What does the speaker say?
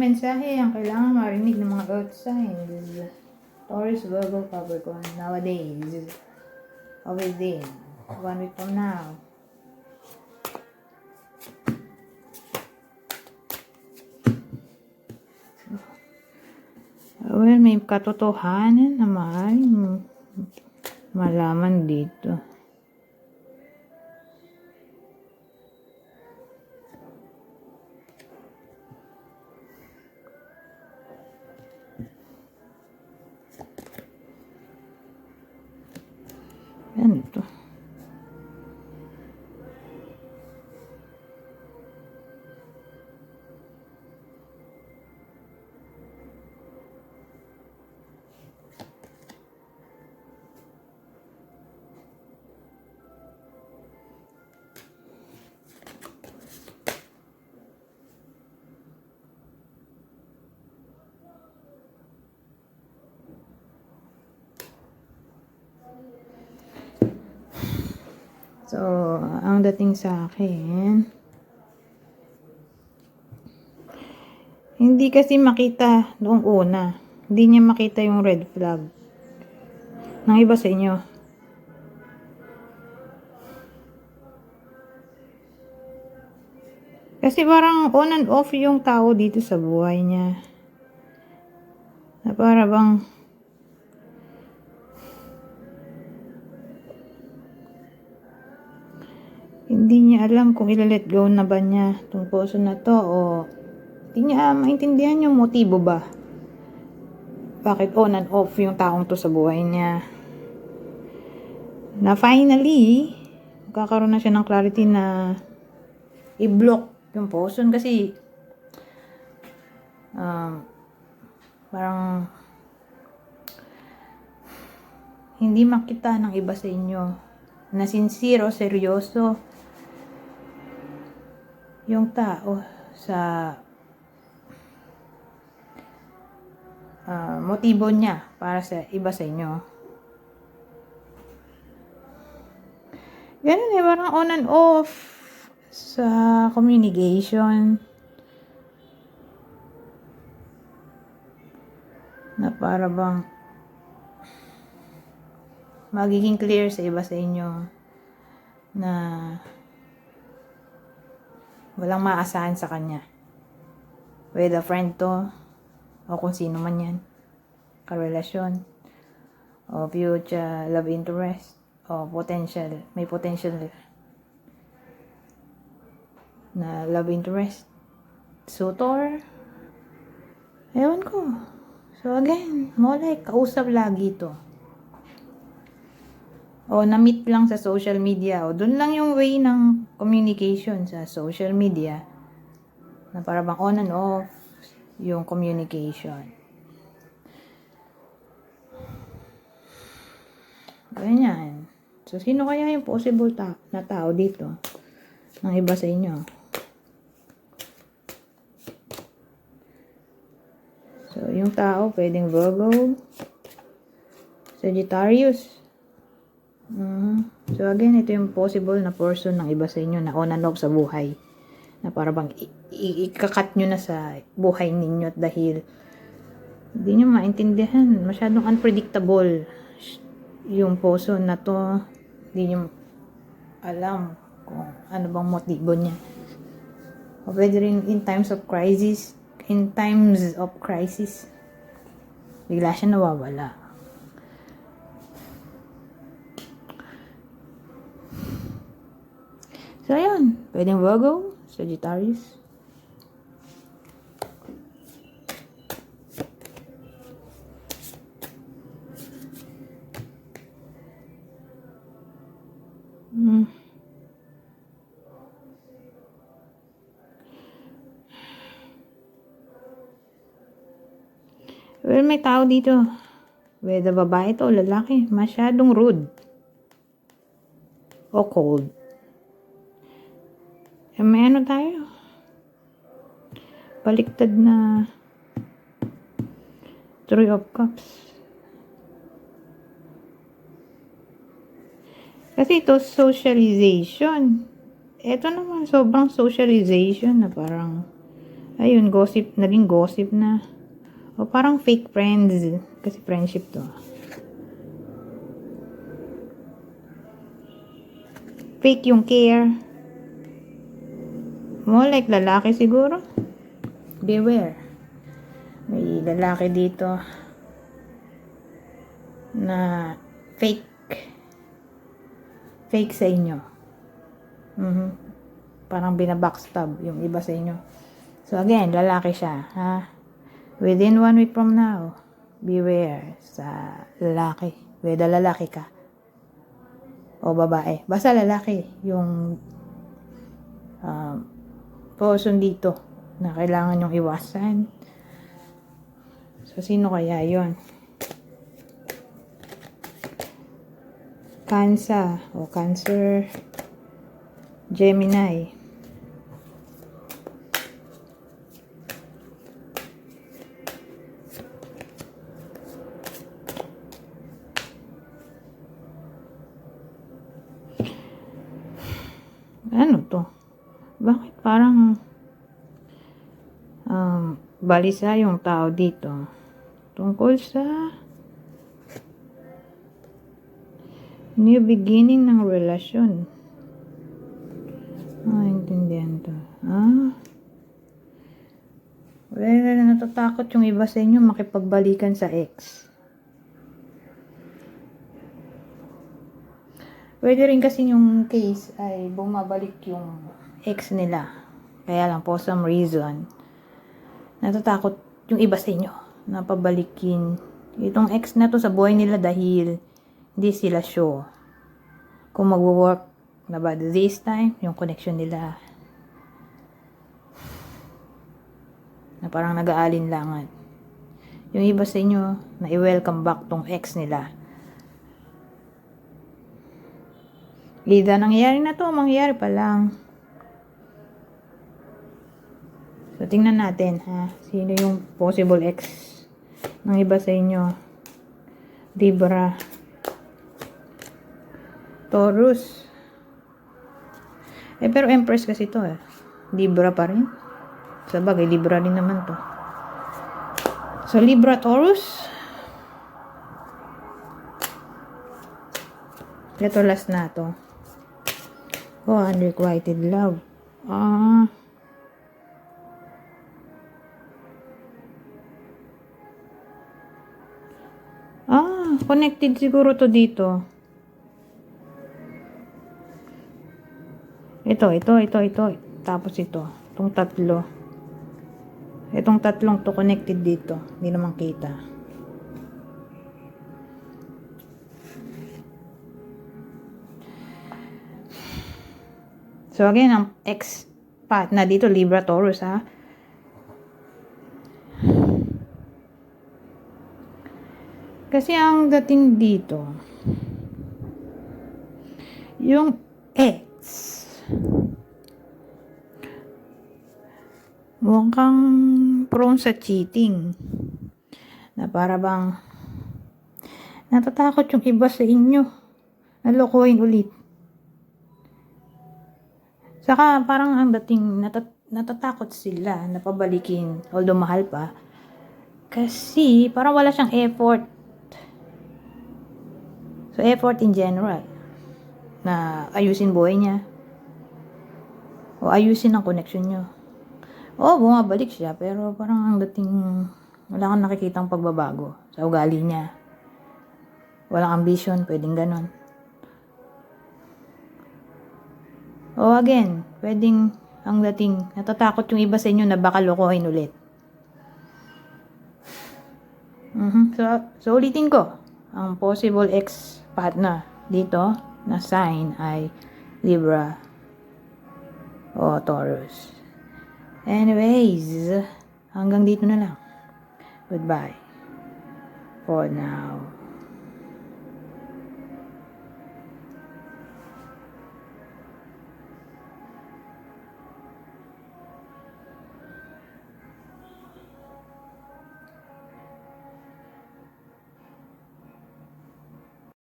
mensahe ang kailangan marinig ng mga earth signs. Taurus, Virgo, Capricorn. Nowadays. Within 1 week from now. Well, may katotohanan na maaaring malaman dito. Yan ito. So, ang dating sa akin, hindi kasi makita noong una. Hindi niya makita yung red flag ng iba sa inyo. Kasi parang on and off yung tao dito sa buhay niya. Na para bang hindi niya alam kung ila-let go na ba niya itong person na to o hindi niya maintindihan yung motibo ba. Bakit on and off yung taong to sa buhay niya. Na finally, magkakaroon na siya ng clarity na i-block yung person kasi parang hindi makita ng iba sa inyo na sincere o seryoso yung tao sa motibo niya para sa iba sa inyo. Ganun parang on and off sa communication. Na para bang magiging clear sa iba sa inyo na walang maasahan sa kanya. Whether friend to o kung sino man yan. Karelasyon o future love interest o may potential na love interest. Suitor. Ewan ko. So again, kausap lagi to. O na-meet lang sa social media. O dun lang yung way ng communication sa social media. Na para bang on and off yung communication. Ganyan. So sino kaya yung possible na tao dito? Ng iba sa inyo. So yung tao pwedeng Virgo, Sagittarius. So again, ito yung possible na person ng iba sa inyo na on and off sa buhay. Na para bang ikakat nyo na sa buhay ninyo at dahil hindi nyo maintindihan. Masyadong unpredictable yung person na to. Hindi nyo alam kung ano bang motibo niya. O pwede rin in times of crisis. Bigla siya nawawala. So, ayun. Pwedeng Virgo, Sagittarius. Well, may tao dito. Whether babae to o lalaki. Masyadong rude. O cold. May ano tayo? Baliktad na Three of Cups. Kasi ito, socialization. Ito naman, sobrang socialization na parang Ayun, gossip, naging gossip na. O parang fake friends. Kasi friendship to. Fake yung care. More like lalaki siguro. Beware. May lalaki dito na fake. Fake sa inyo. Parang binabackstab yung iba sa inyo. So again, lalaki siya. Ha? Within 1 week from now, beware sa lalaki. Whether lalaki ka o babae. Basta lalaki yung person dito na kailangan yung iwasan. So, sino kaya yon? Cancer, Gemini. Ano to? Bakit parang balisa yung tao dito? Tungkol sa new beginning ng relasyon. Intindihan to. Well, natatakot yung iba sa inyo makipagbalikan sa ex. Pwede rin kasi yung case ay bumabalik yung ex nila. Kaya lang po some reason, natatakot yung iba sa inyo na pabalikin itong ex na to sa buhay nila dahil hindi sila sure kung magwo-work na ba this time yung connection nila, na parang nag-aalinlangan. Yung iba sa inyo na i-welcome back tong ex nila. Either nangyayari na to, mangyayari pa lang. So, tingnan natin, ha? Sino yung possible ex ng iba sa inyo? Libra. Taurus. Pero Empress kasi to, eh. Libra pa rin. Sabagay, Libra rin naman to. So, Libra, Taurus. Ito last na to. Unrequited love. Connected siguro to dito. Ito. Tapos ito. Itong tatlo. Itong tatlong to connected dito. Hindi naman kita. So again, ang ex-pat na dito, Libra, Taurus, ha? Kasi ang dating dito, yung ex, mukhang prone sa cheating. Na para bang natatakot yung iba sa inyo na lokohin ulit. Saka parang ang dating natatakot sila na pabalikin, although mahal pa, kasi parang wala siyang effort. So effort in general na ayusin buhay niya o ayusin ang connection niyo. Bumabalik siya, pero parang ang dating wala kang nakikitang pagbabago sa ugali niya. Walang ambition, pwedeng ganon. Again, pwedeng ang dating natatakot yung iba sa inyo na baka lokohin ulit. So ulitin ko, ang possible ex-partner dito na sign ay Libra o Taurus. Anyways, hanggang dito na lang. Goodbye for now.